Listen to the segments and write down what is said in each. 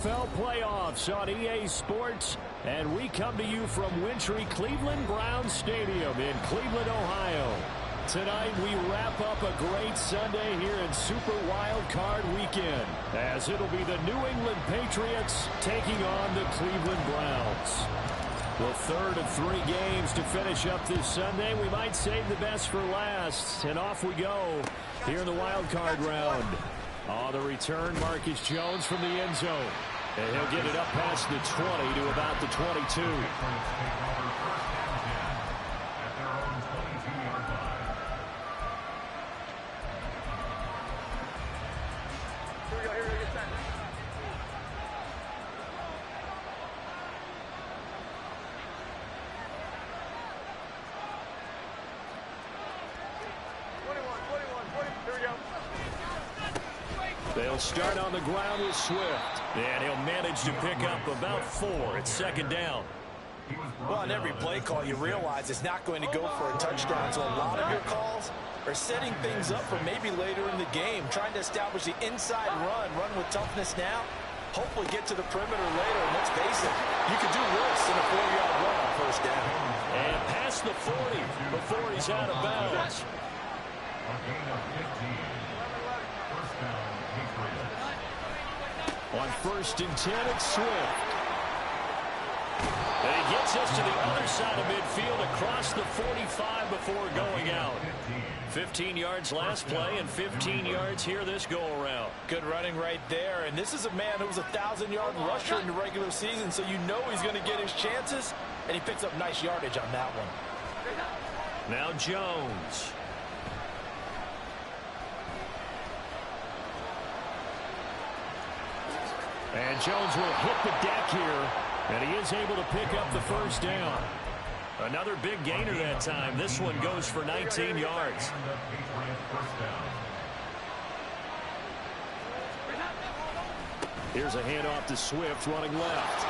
NFL playoffs on EA Sports, and we come to you from wintry Cleveland Browns Stadium in Cleveland, Ohio. Tonight we wrap up a great Sunday here in Super Wild Card Weekend, as it'll be the New England Patriots taking on the Cleveland Browns. The third of 3 games to finish up this Sunday. We might save the best for last, and off we go here in the wild card round. On the return, Marcus Jones from the end zone. And he'll get it up past the 20 to about the 22. They'll start on the ground with Swift. And he'll manage to pick up about 4. It's second down. Well, on every play call, you realize it's not going to go for a touchdown. So a lot of your calls are setting things up for maybe later in the game, trying to establish the inside run with toughness now, hopefully get to the perimeter later. And let's face it, you could do worse than a 4-yard run on first down. And past the 40 before he's out of bounds. On 1st and 10, it's Swift. And he gets us to the other side of midfield across the 45 before going out. 15 yards last play and 15 yards here this go-around. Good running right there. And this is a man who was a 1,000-yard rusher in the regular season, so you know he's going to get his chances, and he picks up nice yardage on that one. Now Jones. And Jones will hit the deck here, and he is able to pick up the first down. Another big gainer that time. This one goes for 19 yards. Here's a handoff to Swift running left.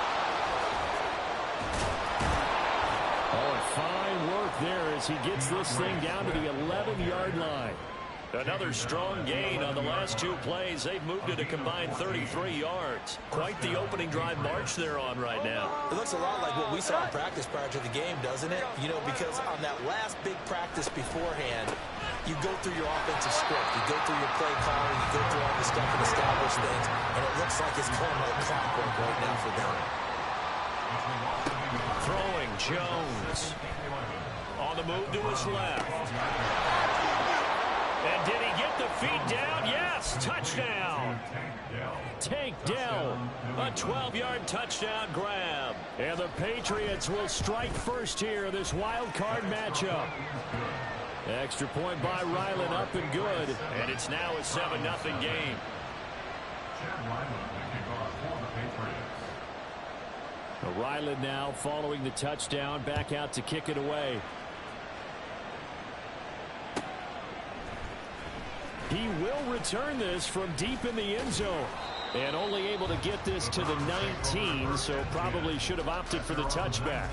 Oh, and fine work there as he gets this thing down to the 11-yard line. Another strong gain on the last 2 plays. They've moved it a combined 33 yards. Quite the opening drive march they're on right now. It looks a lot like what we saw in practice prior to the game, doesn't it? You know, because on that last big practice beforehand, you go through your offensive script. You go through your play calling. You go through all the stuff and establish things. And it looks like it's going like clockwork right now for them. Throwing Jones. On the move to his left. And did he get the feet down? Yes, touchdown. Tank down. A 12-yard touchdown grab. And the Patriots will strike first here in this wild card matchup. Extra point by Ryland up and good. And it's now a 7-0 game. Ryland now following the touchdown, back out to kick it away. He will return this from deep in the end zone. And only able to get this to the 19, so probably should have opted for the touchback.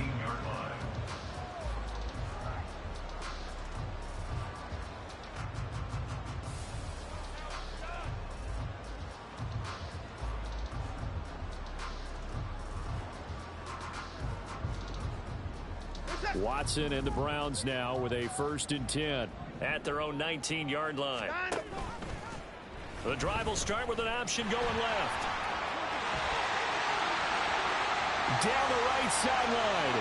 Watson and the Browns now with a 1st and 10 at their own 19-yard line. The drive will start with an option going left. Down the right sideline.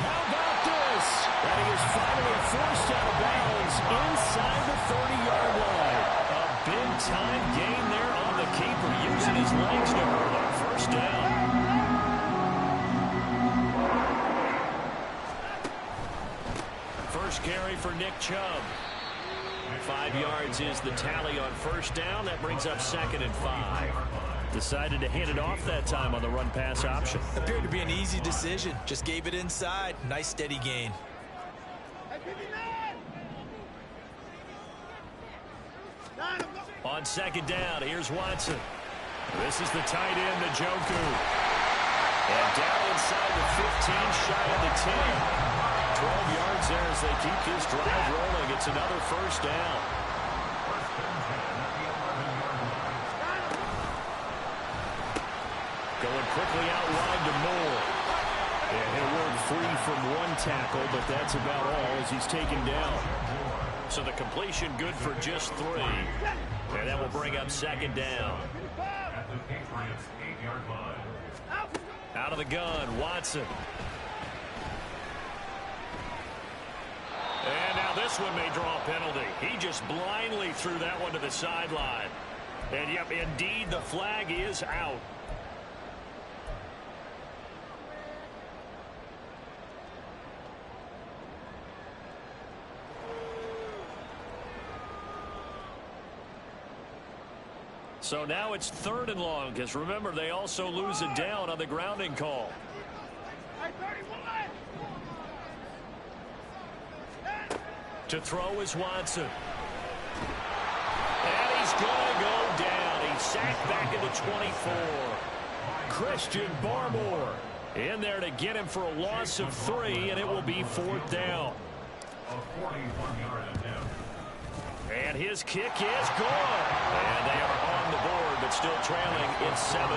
How about this? And he is finally forced out of bounds inside the 30-yard line. A big-time gain there on the keeper, using his legs to hurt him. First down. First carry for Nick Chubb. 5 yards is the tally on first down. That brings up 2nd and 5. Decided to hand it off that time on the run-pass option. Appeared to be an easy decision. Just gave it inside. Nice steady gain. On 2nd down, here's Watson. This is the tight end, Njoku. And down inside the 15, shy of the 10. 12 yards there as they keep this drive rolling. It's another first down. Going quickly out wide to Moore. And he'll work free from one tackle, but that's about all as he's taken down. So the completion good for just 3. And that will bring up second down. Out of the gun, Watson. And now this one may draw a penalty. He just blindly threw that one to the sideline. And, yep, indeed, the flag is out. So now it's 3rd and long, because remember, they also lose it down on the grounding call. To throw is Watson. And he's going to go down. He's sacked back into 24. Christian Barmore in there to get him for a loss of 3, and it will be 4th down. And his kick is good. And they are on the board, but still trailing. It's 7-3.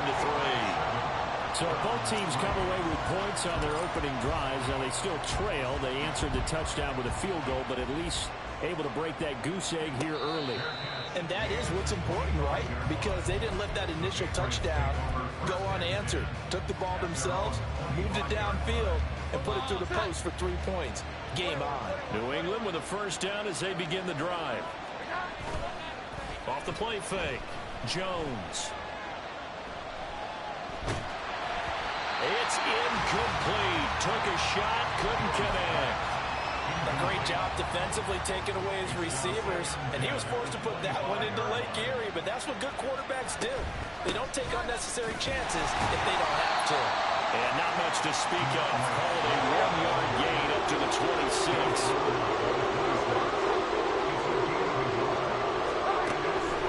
So both teams come away with points on their opening drives. Now they still trail. They answered the touchdown with a field goal, but at least able to break that goose egg here early. And that is what's important, right? Because they didn't let that initial touchdown go unanswered. Took the ball themselves, moved it downfield, and put it through the post for 3 points. Game on. New England with a first down as they begin the drive. Off the play fake. Jones. It's incomplete. Took a shot, couldn't connect. A great job defensively taking away his receivers, and he was forced to put that one into Lake Erie, but that's what good quarterbacks do. They don't take unnecessary chances if they don't have to. And not much to speak of. Called a 1-yard gain up to the 26.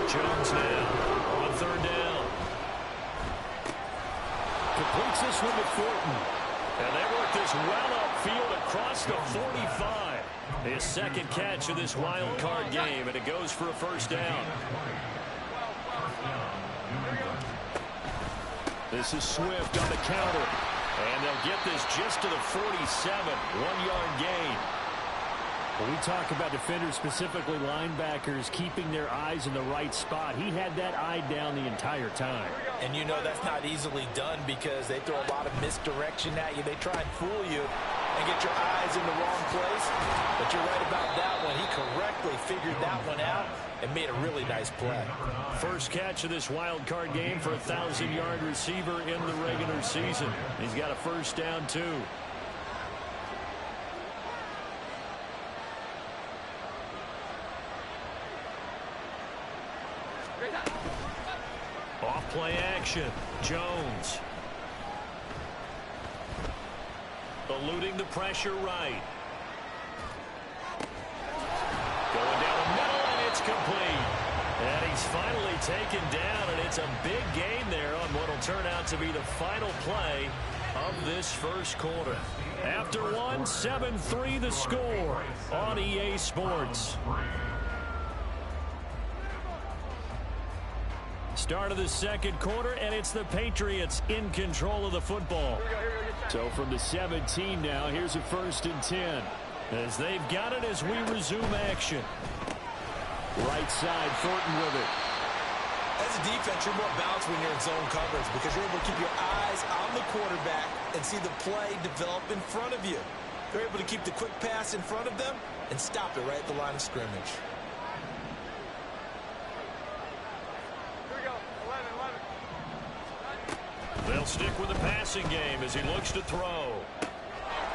Jones now on 3rd down. Completes this one to Thornton. And they work this well upfield across the 45. His second catch of this wild card game, and it goes for a first down. This is Swift on the counter. And they'll get this just to the 47. 1-yard gain. When we talk about defenders, specifically linebackers, keeping their eyes in the right spot, he had that eye down the entire time. And you know that's not easily done because they throw a lot of misdirection at you. They try and fool you and get your eyes in the wrong place. But you're right about that one. He correctly figured that one out and made a really nice play. First catch of this wild card game for a 1,000-yard receiver in the regular season. He's got a first down, too. Off play action. Jones. Eluding the pressure right. Going down the middle, and it's complete. And he's finally taken down, and it's a big gain there on what will turn out to be the final play of this first quarter. After one, 7-3 the score on EA Sports. Start of the second quarter, and it's the Patriots in control of the football. So from the 17 now, here's a 1st and 10. As they've got it as we resume action. Right side, Thornton with it. As a defense, you're more balanced when you're in zone coverage because you're able to keep your eyes on the quarterback and see the play develop in front of you. You're able to keep the quick pass in front of them and stop it right at the line of scrimmage. They'll stick with the passing game as he looks to throw.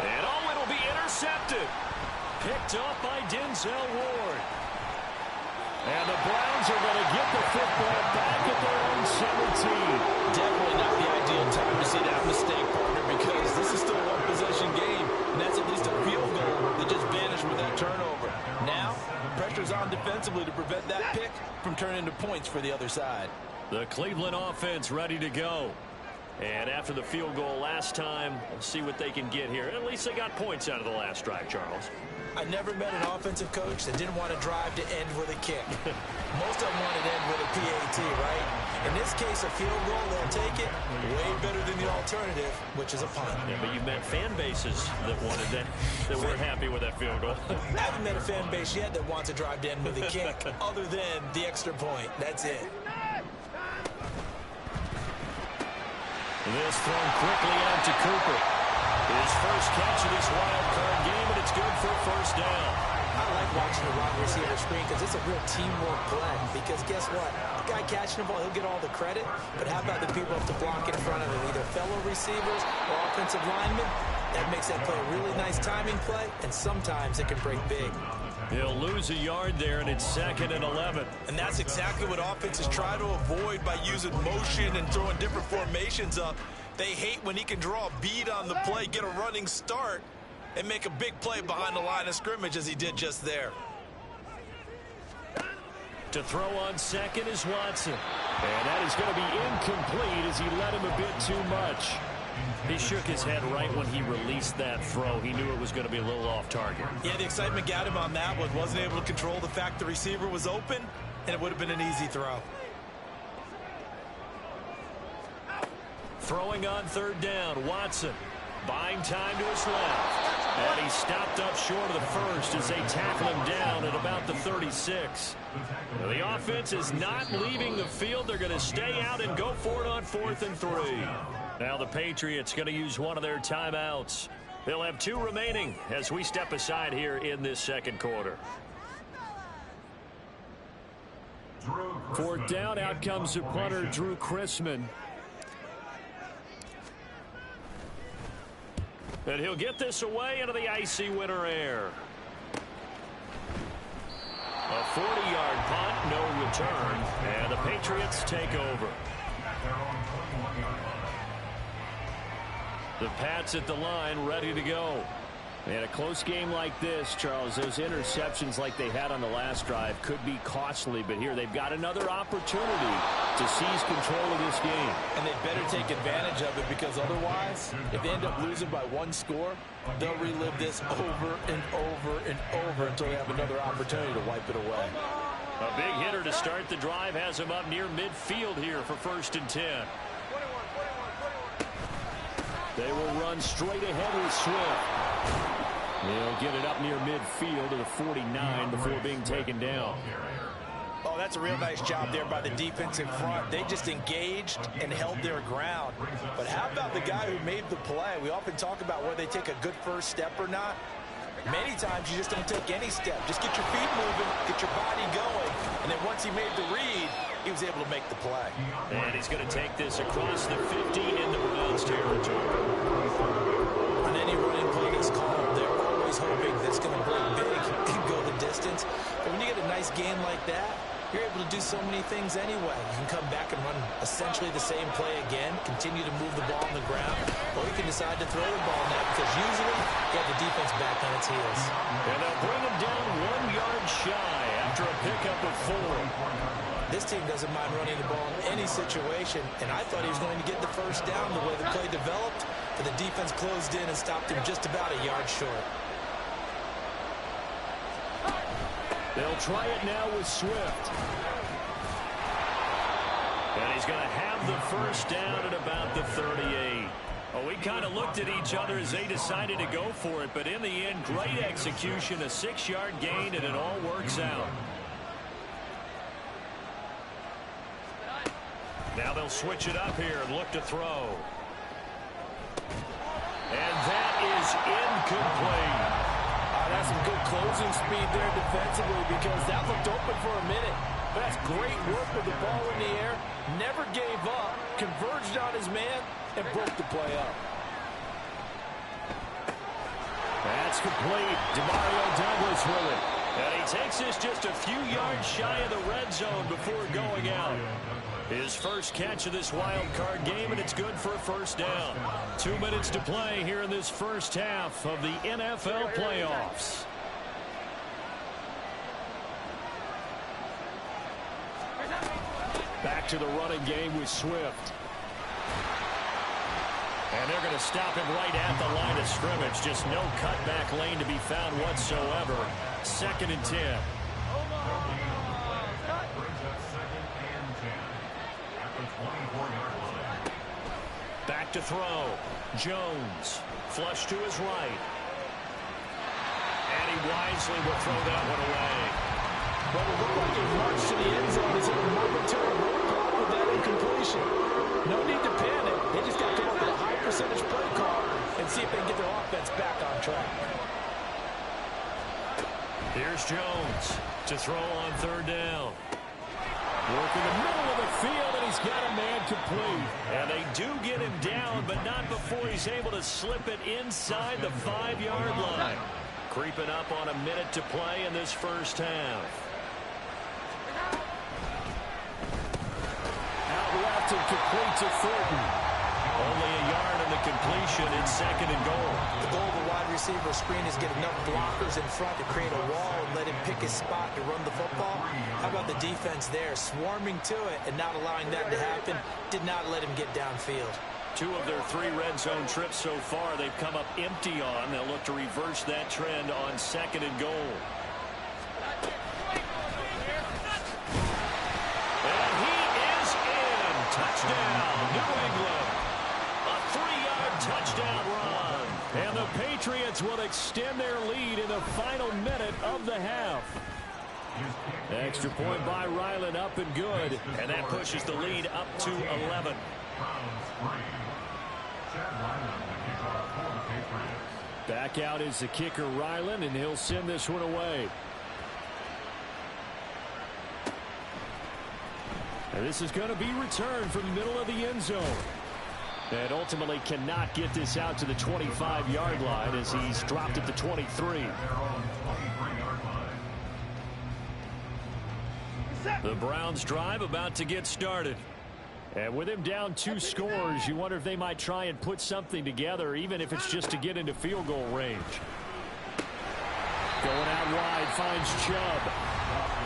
And oh, it'll be intercepted. Picked up by Denzel Ward. And the Browns are going to get the football back at their own 17. Definitely not the ideal time to see that mistake, partner, because this is still a one-possession game, and that's at least a field goal that just vanished with that turnover. Now, pressure's on defensively to prevent that pick from turning into points for the other side. The Cleveland offense ready to go. And after the field goal last time, we'll see what they can get here. At least they got points out of the last drive, Charles. I never met an offensive coach that didn't want to drive to end with a kick. Most of them want to end with a PAT, right? In this case, a field goal, they'll take it. Way better than the alternative, which is a punt. Yeah, but you've met fan bases that wanted that weren't happy with that field goal. I haven't met a fan base yet that wants to drive to end with a kick, other than the extra point. That's it. This thrown quickly out to Cooper. His first catch of this wild card game, and it's good for a first down. I like watching the wide receiver screen because it's a real teamwork play. Because guess what? The guy catching the ball, he'll get all the credit. But how about the people up to block in front of him, either fellow receivers or offensive linemen? That makes that play a really nice timing play, and sometimes it can break big. He'll lose a yard there, and it's 2nd and 11. And that's exactly what offenses try to avoid by using motion and throwing different formations up. They hate when he can draw a bead on the play, get a running start, and make a big play behind the line of scrimmage as he did just there. To throw on second is Watson. And that is going to be incomplete as he let him a bit too much. He shook his head right when he released that throw. He knew it was going to be a little off target. Yeah, the excitement got him on that one. Wasn't able to control the fact the receiver was open, and it would have been an easy throw. Throwing on 3rd down, Watson. Buying time to his left. And he stopped up short of the first as they tackle him down at about the 36. Now, the offense is not leaving the field. They're going to stay out and go for it on 4th and 3. Now the Patriots going to use one of their timeouts. They'll have 2 remaining as we step aside here in this second quarter. 4th down, out comes the punter, Drew Chrisman. And he'll get this away into the icy winter air. A 40-yard punt, no return, and the Patriots take over. The Pats at the line, ready to go. And a close game like this, Charles, those interceptions like they had on the last drive could be costly, but here they've got another opportunity to seize control of this game. And they better take advantage of it, because otherwise, if they end up losing by 1 score, they'll relive this over and over and over until they have another opportunity to wipe it away. A big hitter to start the drive has him up near midfield here for 1st and 10. They will run straight ahead with Swift. They'll get it up near midfield to the 49 before being taken down. Oh, that's a real nice job there by the defense in front. They just engaged and held their ground. But how about the guy who made the play? We often talk about whether they take a good first step or not. Many times you just don't take any step. Just get your feet moving, get your body going, and then once he made the read, he was able to make the play. And he's going to take this across the 50 in the Browns territory. On any running play that's called, they're always hoping that's going to break big and go the distance. But when you get a nice game like that, you're able to do so many things anyway. You can come back and run essentially the same play again, continue to move the ball on the ground, or you can decide to throw the ball now, because usually you have the defense back on its heels. And they'll bring him down 1 yard shy after a pickup of 4. This team doesn't mind running the ball in any situation, and I thought he was going to get the first down the way the play developed, but the defense closed in and stopped him just about a yard short. They'll try it now with Swift. And he's going to have the first down at about the 38. Well, we kind of looked at each other as they decided to go for it, but in the end, great execution, a 6-yard gain, and it all works out. Now they'll switch it up here and look to throw. And that is incomplete. That's some good closing speed there defensively, because that looked open for a minute. But that's great work with the ball in the air. Never gave up, converged on his man, and broke the play up. That's complete. Demario Douglas with it. And he takes this just a few yards shy of the red zone before going out. His first catch of this wild card game, and it's good for a first down. 2 minutes to play here in this first half of the NFL playoffs. Back to the running game with Swift. And they're going to stop him right at the line of scrimmage. Just no cutback lane to be found whatsoever. 2nd and 10. Back to throw. Jones. Flush to his right. And he wisely will throw that one away. Well, it looked like he marched to the end zone. He's hit a momentary roadblock with that incompletion. No need to panic. They just got to come up with a high percentage play call and see if they can get their offense back on track. Here's Jones to throw on 3rd down. Work in the middle of the field, and he's got a man complete. And they do get him down, but not before he's able to slip it inside the 5-yard line. Creeping up on a minute to play in this first half. Out left and complete to Thornton. Only a yard in the completion. It's 2nd and goal. The goal of a wide receiver screen is get enough blockers in front to create a wall and let him pick his spot to run the football. How about the defense there, swarming to it and not allowing that to happen? Did not let him get downfield. 2 of their 3 red zone trips so far they've come up empty on. They'll look to reverse that trend on 2nd and goal. And he is in. Touchdown, New England. A 3-yard touchdown run. And the Patriots will extend their lead in the final minute of the half. Extra point by Ryland, up and good. And that pushes the lead up to 11. Back out is the kicker, Ryland, and he'll send this one away. And this is going to be returned from the middle of the end zone. And ultimately cannot get this out to the 25-yard line as he's dropped at the 23. The Browns drive about to get started. And with him down 2 scores, you wonder if they might try and put something together, even if it's just to get into field goal range. Going out wide, finds Chubb.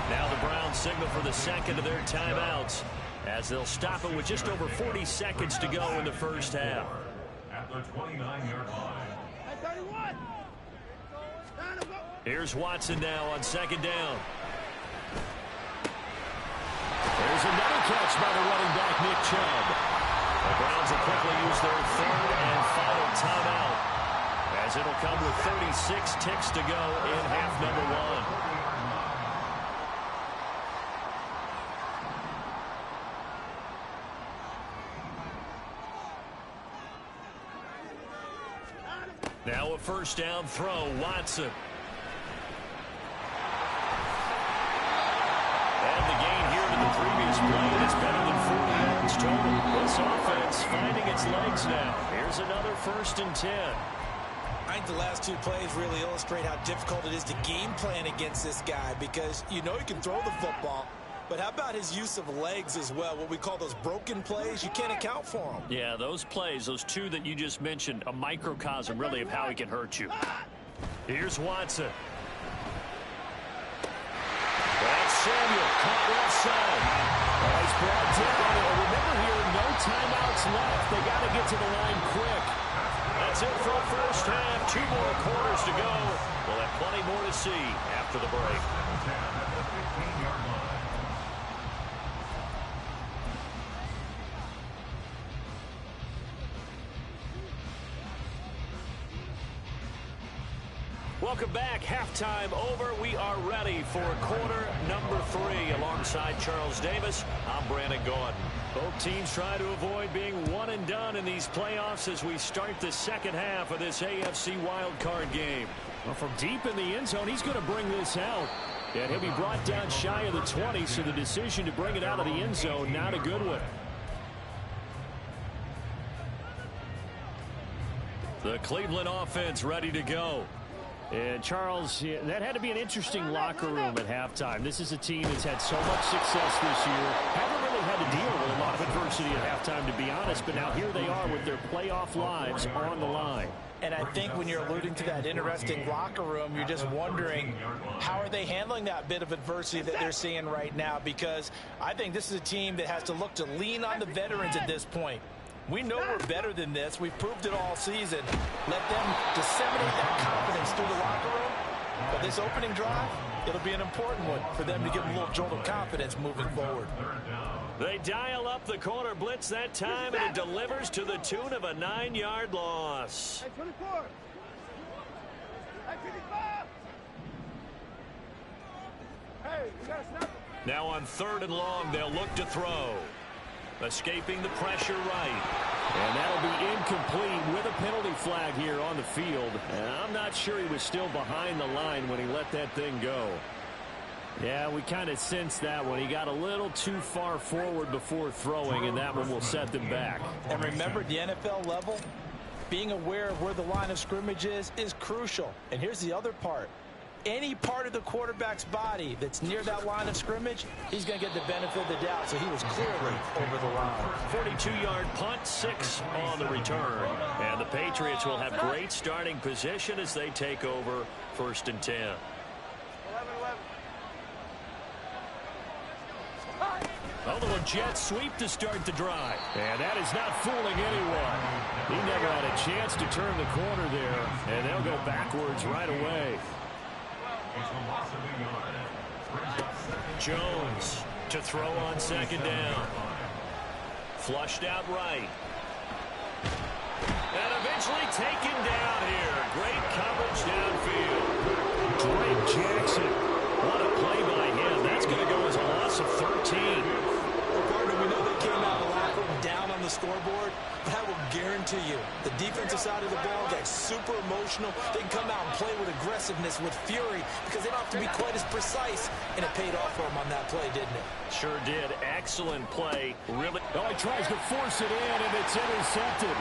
Now the Browns signal for the 2nd of their timeouts, as they'll stop it with just over 40 seconds to go in the first half. At the 29-yard line. Here's Watson now on 2nd down. There's another catch by the running back, Nick Chubb. The Browns will quickly use their 3rd and final timeout, as it'll come with 36 ticks to go in half number 1. Now a 1st down throw, Watson. And the gain here to the previous play, and it's better than 40 yards total. This offense finding its legs now. Here's another 1st and 10. I think the last 2 plays really illustrate how difficult it is to game plan against this guy, because you know he can throw the football, but how about his use of legs as well? What we call those broken plays, you can't account for them. Yeah, those plays, those 2 that you just mentioned, a microcosm really of how he can hurt you. Here's Watson. That's Samuel, caught left side. He's brought down. Remember here, no timeouts left. They got to get to the line quick. That's it for the first half. 2 more quarters to go. We'll have plenty more to see after the break. Welcome back. Halftime over. We are ready for quarter number 3. Alongside Charles Davis, I'm Brandon Gordon. Both teams try to avoid being one and done in these playoffs as we start the second half of this AFC wildcard game. Well, from deep in the end zone, he's going to bring this out. And he'll be brought down shy of the 20, so the decision to bring it out of the end zone, not a good one. The Cleveland offense ready to go. And Charles, that had to be an interesting locker room at halftime. This is a team that's had so much success this year. Haven't really had to deal with a lot of adversity at halftime, to be honest. But now here they are with their playoff lives on the line. And I think when you're alluding to that interesting locker room, you're just wondering, how are they handling that bit of adversity that they're seeing right now? Because I think this is a team that has to look to lean on the veterans at this point. We know we're better than this. We've proved it all season. Let them disseminate that confidence through the locker room. But this opening drive, it'll be an important one for them to give them a little jolt of confidence moving forward. They dial up the corner blitz that time, and it delivers to the tune of a 9-yard loss. Hey, 24. Hey, 55. Hey, we got to snap. Now on 3rd and long, they'll look to throw. Escaping the pressure right. And that'll be incomplete with a penalty flag here on the field. And I'm not sure he was still behind the line when he let that thing go. Yeah, we kind of sensed that one. He got a little too far forward before throwing, and that one will set them back. And remember, at the NFL level, being aware of where the line of scrimmage is crucial. And here's the other part. Any part of the quarterback's body that's near that line of scrimmage, he's going to get the benefit of the doubt. So he was clearly over the line. 42-yard punt, 6 on the return. And the Patriots will have great starting position as they take over 1st and 10. 11-11. A little jet sweep to start the drive. And that is not fooling anyone. He never had a chance to turn the corner there. And they'll go backwards right away. Jones to throw on 2nd down. Flushed out right. And eventually taken down here. Great coverage downfield. Drake Jackson. What a play by him. That's going to go as a loss of 13. Well, partner, we know they came out of the locker room down on the scoreboard, but I will guarantee you the defensive side of the ball gets super emotional. They can come out and play with aggressiveness, with fury, because they don't have to be quite as precise, and it paid off for them on that play, didn't it? Sure did. Excellent play. Really. Oh, he tries to force it in, and it's intercepted.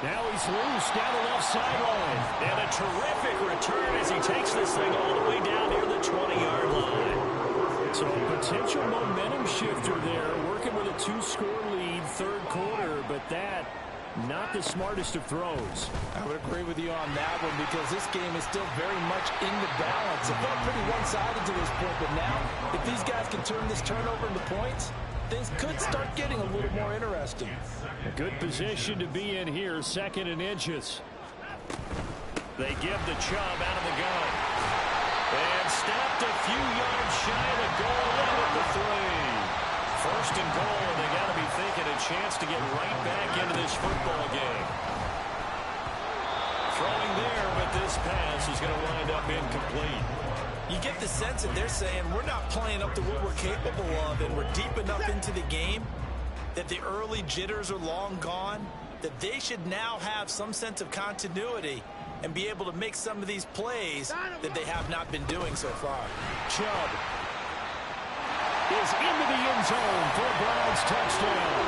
Now he's loose down the left sideline. And a terrific return as he takes this thing all the way down near the 20-yard line. So a potential momentum shifter there, working with a 2-score lead, 3rd quarter, but that, not the smartest of throws. I would agree with you on that one because this game is still very much in the balance. It felt pretty one-sided to this point, but now, if these guys can turn this turnover into points, things could start getting a little more interesting. A good position to be in here, 2nd and inches. They give the Chubb out of the gun. And stopped a few yards shy of the goal line at the 3. 1st and goal, and they got to be thinking a chance to get right back into this football game. Throwing there, but this pass is going to wind up incomplete. You get the sense that they're saying we're not playing up to what we're capable of, and we're deep enough into the game that the early jitters are long gone, that they should now have some sense of continuity and be able to make some of these plays that they have not been doing so far. Chubb is into the end zone for a Browns touchdown.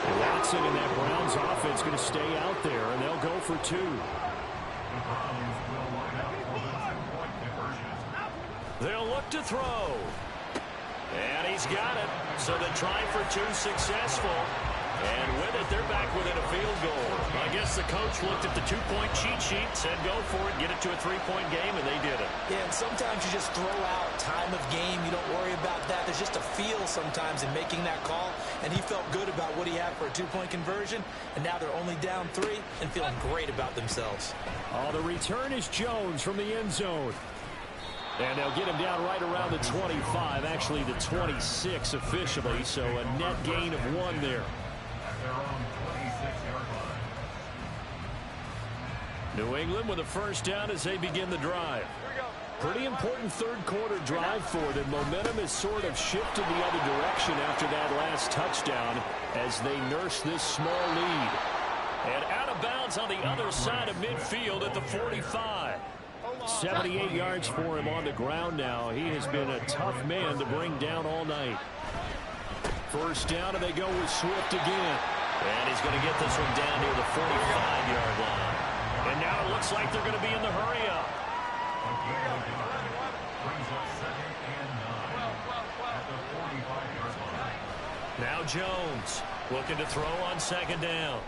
And Watson and that Browns offense going to stay out there, and they'll go for 2. They'll look to throw. And he's got it. So they try for 2 successful. And with it, they're back within a field goal. I guess the coach looked at the 2-point cheat sheet, said go for it, get it to a 3-point game, and they did it. Yeah, and sometimes you just throw out time of game. You don't worry about that. There's just a feel sometimes in making that call, and he felt good about what he had for a 2-point conversion, and now they're only down 3 and feeling great about themselves. Oh, the return is Jones from the end zone. And they'll get him down right around the 25, actually the 26 officially, so a net gain of 1 there. New England with a 1st down as they begin the drive. Pretty important 3rd quarter drive for them. Momentum has sort of shifted the other direction after that last touchdown as they nurse this small lead. And out of bounds on the other side of midfield at the 45. 78 yards for him on the ground now. He has been a tough man to bring down all night. 1st down, and they go with Swift again. And he's going to get this one down near the 45-yard line. And now it looks like they're going to be in the hurry-up. Now Jones looking to throw on 2nd down.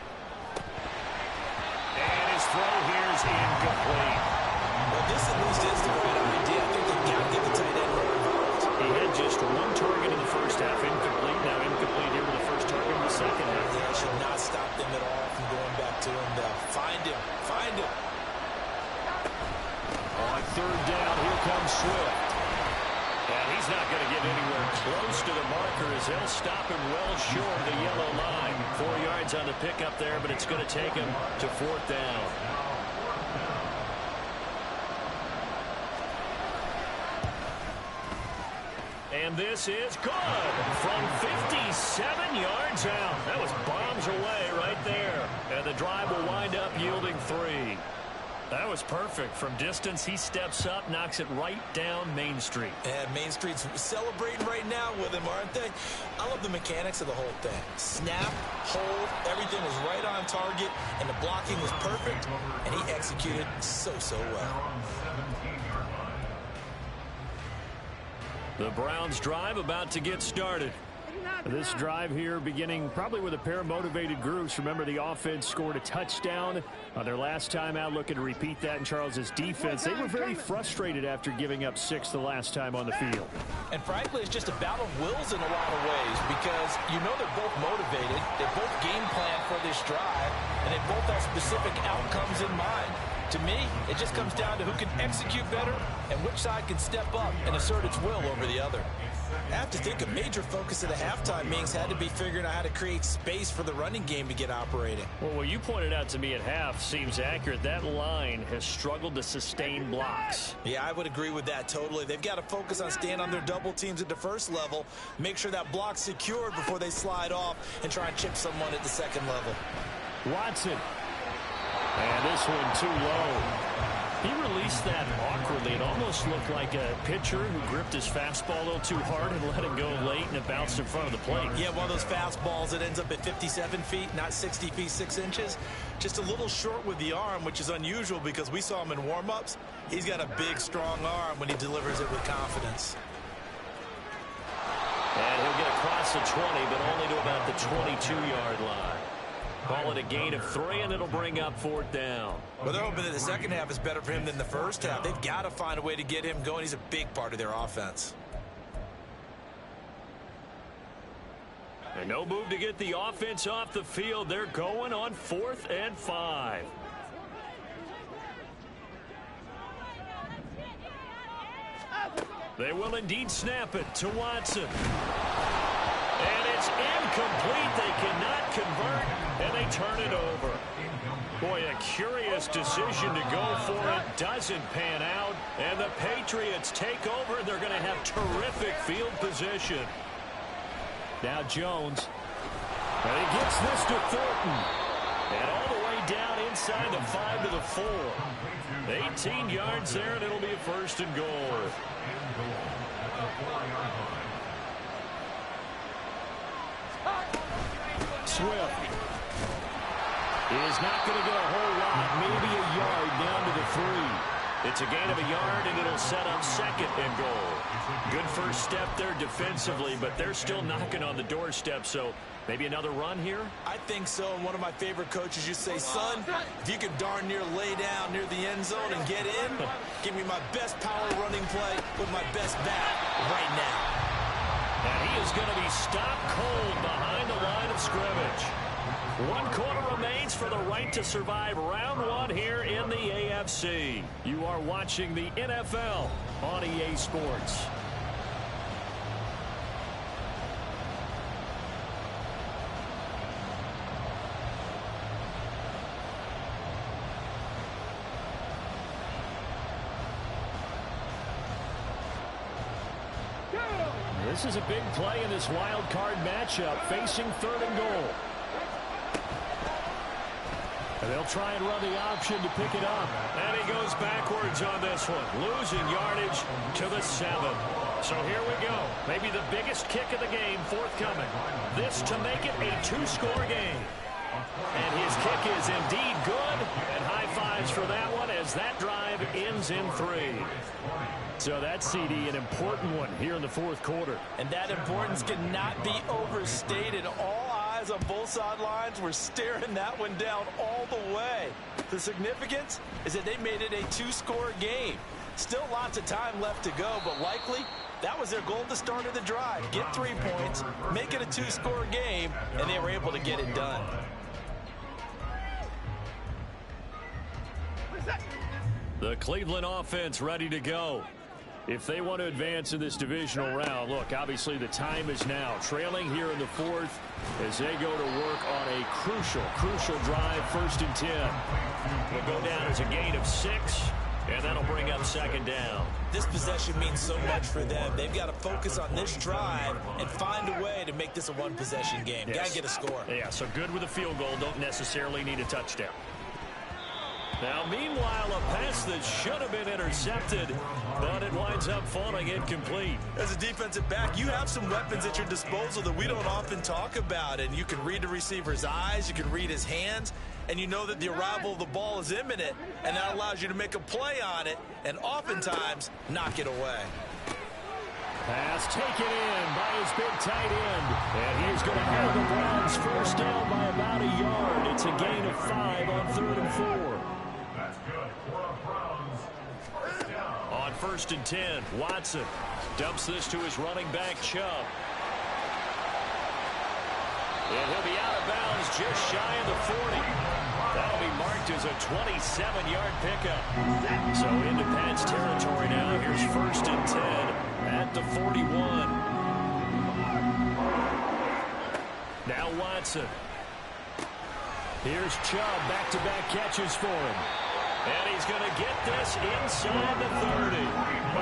And his throw here is incomplete. Well, this at least is the right idea. I think they've got to get the tight end more involved. He had just one target in the first half, incomplete. Now incomplete here with the first target in the second half. Yeah, it should not stop them at all from going back to him. Find him. Find him. On third down, here comes Swift. And he's not going to get anywhere close to the marker as they'll stop him well short of the yellow line. 4 yards on the pickup there, but it's going to take him to fourth down. And this is good from 57 yards out. That was bombs away right there. And the drive will wind up yielding 3. That was perfect. From distance, he steps up, knocks it right down Main Street. And Main Street's celebrating right now with him, aren't they? I love the mechanics of the whole thing. Snap, hold, everything was right on target, and the blocking was perfect, and he executed so well. The Browns drive about to get started. This drive here beginning probably with a pair of motivated groups. Remember, the offense scored a touchdown on their last time out. Looking to repeat that in Charles's defense. They were very frustrated after giving up 6 the last time on the field. And frankly, it's just a battle of wills in a lot of ways because you know they're both motivated. They both game plan for this drive, and they both have specific outcomes in mind. To me, it just comes down to who can execute better and which side can step up and assert its will over the other. I have to think a major focus of the halftime meetings had to be figuring out how to create space for the running game to get operating. Well, what you pointed out to me at half seems accurate. That line has struggled to sustain blocks. Yeah, I would agree with that totally. They've got to focus on staying on their double teams at the first level, make sure that block's secured before they slide off and try and chip someone at the second level. Watson. And this one too low. He released that awkwardly. It almost looked like a pitcher who gripped his fastball a little too hard and let it go late, and it bounced in front of the plate. Yeah, one of those fastballs that ends up at 57 feet, not 60 feet, 6 inches. Just a little short with the arm, which is unusual because we saw him in warm-ups. He's got a big, strong arm when he delivers it with confidence. And he'll get across the 20, but only to about the 22-yard line. Call it a gain of 3, and it'll bring up fourth down. Well, they're hoping that the second half is better for him than the first half. They've got to find a way to get him going. He's a big part of their offense. And no move to get the offense off the field. They're going on 4th and 5. They will indeed snap it to Watson. And it's incomplete. They cannot convert, and they turn it over. Boy, a curious decision to go for it. Doesn't pan out, and the Patriots take over. They're going to have terrific field position. Now Jones. And he gets this to Thornton. And all the way down inside the 5 to the 4. 18 yards there, and it'll be a first and goal. Swift is not going to get a whole lot, maybe a yard down to the 3. It's a gain of a yard, and it'll set up second and goal. Good first step there defensively, but they're still knocking on the doorstep, so maybe another run here? I think so, and one of my favorite coaches used to say, son, if you can darn near lay down near the end zone and get in, give me my best power running play with my best bat right now. And he is going to be stopped cold behind the line of scrimmage. 1 quarter remains for the right to survive round 1 here in the AFC. You are watching the NFL on EA Sports. This is a big play in this wild card matchup, facing 3rd and goal. And they'll try and run the option to pick it up. And he goes backwards on this one, losing yardage to the 7. So here we go. Maybe the biggest kick of the game forthcoming. This to make it a 2-score game. And his kick is indeed good. And high fives for that one as that drive ends in 3. So that's, CD, an important one here in the 4th quarter. And that importance cannot be overstated. All eyes on both sidelines were staring that one down all the way. The significance is that they made it a 2-score game. Still lots of time left to go, but likely That was their goal at the start of the drive. Get 3 points, make it a 2-score game, and they were able to get it done. The Cleveland offense ready to go. If they want to advance in this divisional round, look, obviously the time is now. Trailing here in the fourth as they go to work on a crucial drive, 1st and 10. Will go down as a gain of 6, and that'll bring up 2nd down. This possession means so much for them. They've got to focus on this drive and find a way to make this a one-possession game. Yes. Got to get a score. Yeah, so good with a field goal. Don't necessarily need a touchdown. Now, meanwhile, a pass that should have been intercepted, but it winds up falling incomplete. As a defensive back, you have some weapons at your disposal that we don't often talk about, and you can read the receiver's eyes, you can read his hands, and you know that the arrival of the ball is imminent, and that allows you to make a play on it and oftentimes knock it away. Pass taken in by his big tight end. And he's going to have the Browns first down by about a yard. It's a gain of 5 on 3rd and 4. That's good for the Browns. First down. On 1st and 10, Watson dumps this to his running back, Chubb. And he'll be out of bounds just shy of the 40. That'll be marked as a 27-yard pickup. So into Pat's territory now. Here's 1st and 10 at the 41. Now Watson. Here's Chubb, back-to-back catches for him. And he's going to get this inside the 30.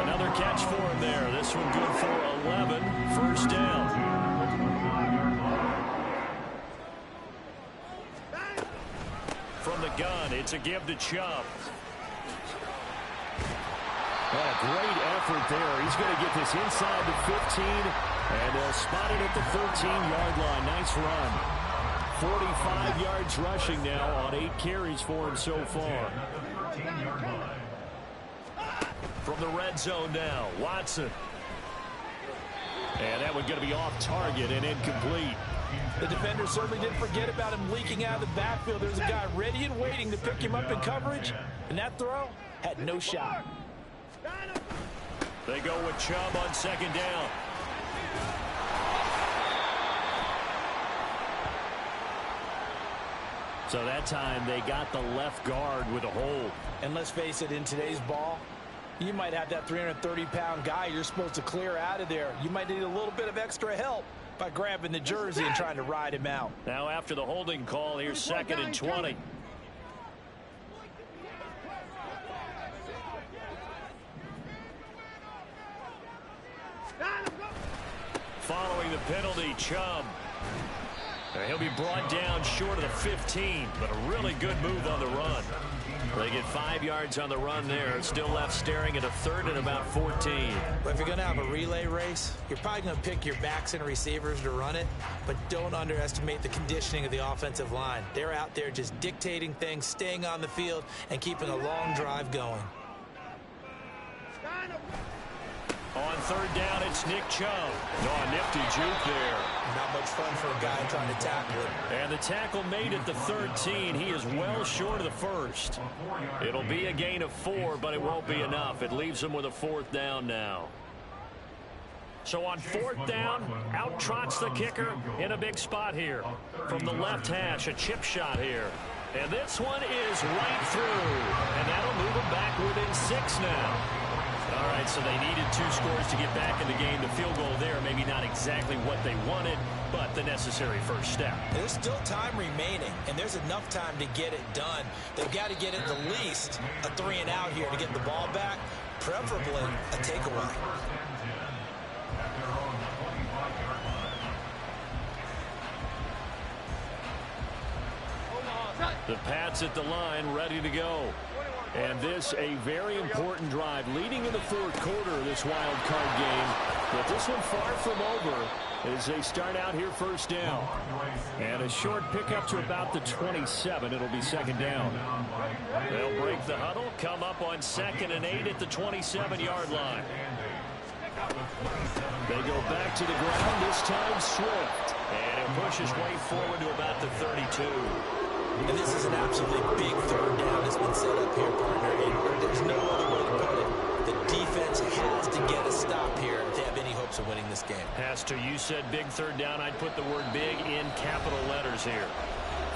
Another catch for him there. This one good for 11. 1st down. From the gun, it's a give to Chubb. What a great effort there. He's going to get this inside the 15 and spotted at the 13-yard line. Nice run. 45 yards rushing now on 8 carries for him so far. From the red zone now, Watson. And that one's going to be off target and incomplete. The defender certainly didn't forget about him leaking out of the backfield. There's a guy ready and waiting to pick him up in coverage, and that throw had no shot. They go with Chubb on 2nd down. So that time they got the left guard with a hold. And let's face it, in today's ball, you might have that 330-pound guy you're supposed to clear out of there. You might need a little bit of extra help by grabbing the jersey and trying to ride him out. Now after the holding call, here's 2nd and 20. Following the penalty, Chubb. He'll be brought down short of the 15, but a really good move on the run. They get 5 yards on the run there. Still left staring at a 3rd and about 14. But if you're going to have a relay race, you're probably going to pick your backs and receivers to run it, but don't underestimate the conditioning of the offensive line. They're out there just dictating things, staying on the field, and keeping a long drive going. On 3rd down, it's Nick Chubb. Oh, a nifty juke there. Not much fun for a guy trying to tackle it. And the tackle made at the 13. He is well short of the 1st. It'll be a gain of 4, but it won't be enough. It leaves him with a 4th down now. So on 4th down, out trots the kicker in a big spot here. From the left hash, a chip shot here. And this one is right through. And that'll move him back within 6 now. All right, so they needed 2 scores to get back in the game. The field goal there, maybe not exactly what they wanted, but the necessary first step. There's still time remaining, and there's enough time to get it done. They've got to get at the least a 3 and out here to get the ball back, preferably a takeaway. The Pats at the line, ready to go. And this a very important drive leading in the 4th quarter of this wild card game. But this one far from over as they start out here 1st down. And a short pickup to about the 27. It'll be 2nd down. They'll break the huddle, come up on 2nd and 8 at the 27-yard line. They go back to the ground, this time Swift. And he'll push his way forward to about the 32. And this is an absolutely big 3rd down that's been set up here, partner. And there's no other way to put it. The defense has to get a stop here if they have any hopes of winning this game. Has to. You said big third down. I'd put the word big in capital letters here.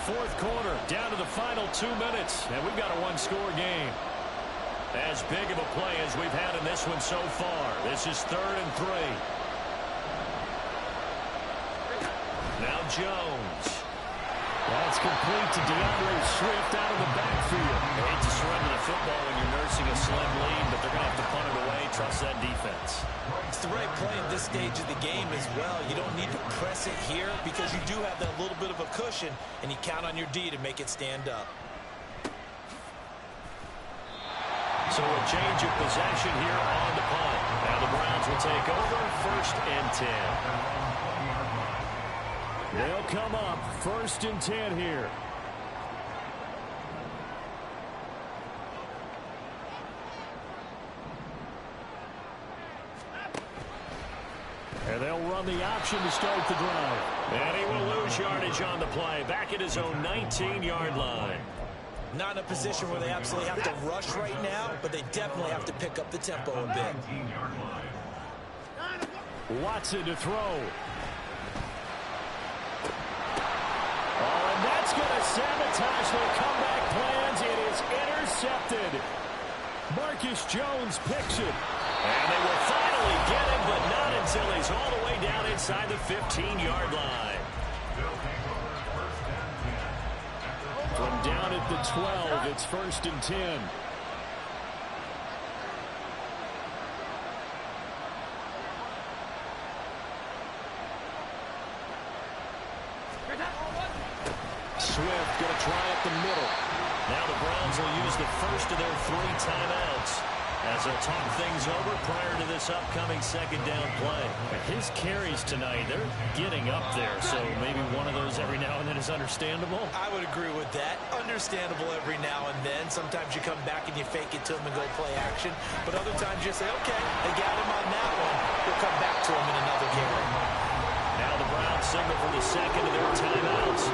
Fourth quarter, down to the final 2 minutes, and we've got a one-score game. As big of a play as we've had in this one so far. This is 3rd and 3. Now Jones. That's complete to DeAndre Swift out of the backfield. They hate to surrender the football when you're nursing a slim lead, but they're going to have to punt it away. Trust that defense. It's the right play at this stage of the game as well. You don't need to press it here because you do have that little bit of a cushion, and you count on your D to make it stand up. So a change of possession here on the punt. Now the Browns will take over 1st and 10. They'll come up 1st and 10 here. And they'll run the option to start the drive. And he will lose yardage on the play. Back at his own 19-yard line. Not in a position where they absolutely have to rush right now, but they definitely have to pick up the tempo a bit. Watson to throw. Oh, and that's going to sabotage their comeback plans. It is intercepted. Marcus Jones picks it. And they will finally get him, but not until he's all the way down inside the 15-yard line. From down at the 12, it's 1st and 10. Swift going to try up the middle. Now the Browns will use the first of their 3 timeouts as they'll talk things over prior to this upcoming 2nd down play. His carries tonight, they're getting up there, so maybe one of those every now and then is understandable. I would agree with that. Understandable every now and then. Sometimes you come back and you fake it to him and go play action, but other times you say, okay, they got him on that one. We'll come back to him in another carry. Now the Browns signal for the 2nd of their timeouts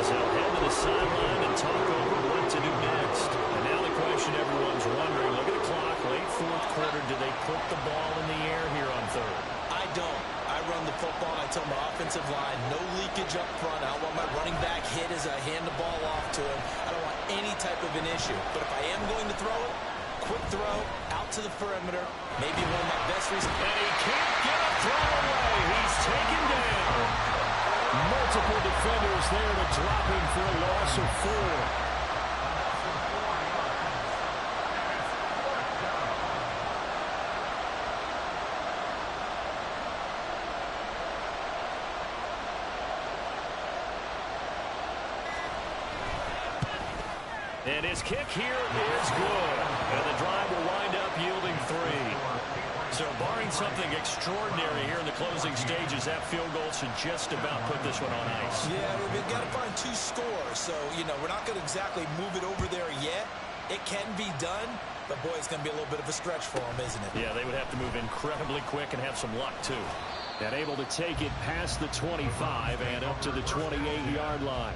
as they'll head to the sideline and talk over what to do next. And now the question everyone's wondering, look at the clock, late 4th quarter, do they put the ball in the air here on 3rd? I don't. I run the football and I tell my offensive line, no leakage up front. I don't want my running back hit as I hand the ball off to him. I don't want any type of an issue. But if I am going to throw it, quick throw, out to the perimeter, maybe one of my best reasons. And he can't get a throw away. He's taken down. Multiple defenders there to drop him for a loss of 4. And his kick here is good. And the drive will wind up yielding 3. So barring something extraordinary here in the closing stages, that field goal should just about put this one on ice. Yeah, we've got to find 2 scores. So, we're not going to exactly move it over there yet. It can be done, but boy, it's going to be a little bit of a stretch for them, isn't it? Yeah, they would have to move incredibly quick and have some luck, too. And able to take it past the 25 and up to the 28-yard line.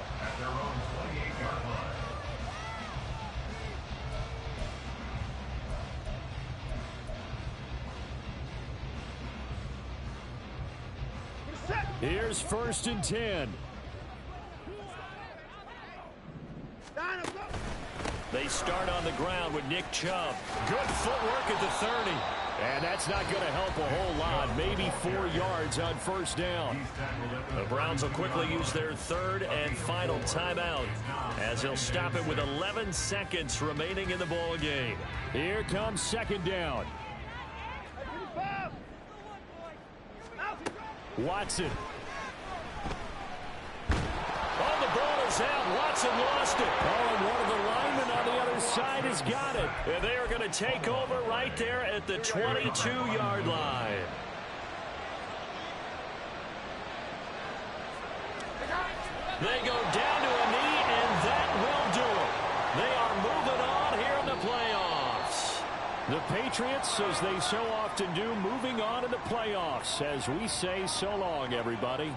Here's 1st and 10. They start on the ground with Nick Chubb. Good footwork at the 30. And that's not going to help a whole lot. Maybe 4 yards on 1st down. The Browns will quickly use their 3rd and final timeout as they'll stop it with 11 seconds remaining in the ball game. Here comes 2nd down. Watson. Oh, the ball is out. Watson lost it. Oh, and one of the linemen on the other side has got it. And they are going to take over right there at the 22-yard line. They go down to a knee, and that will do it. They are moving on here in the playoffs. The Patriots, as they so often do, moving on in the playoffs as we say so long, everybody.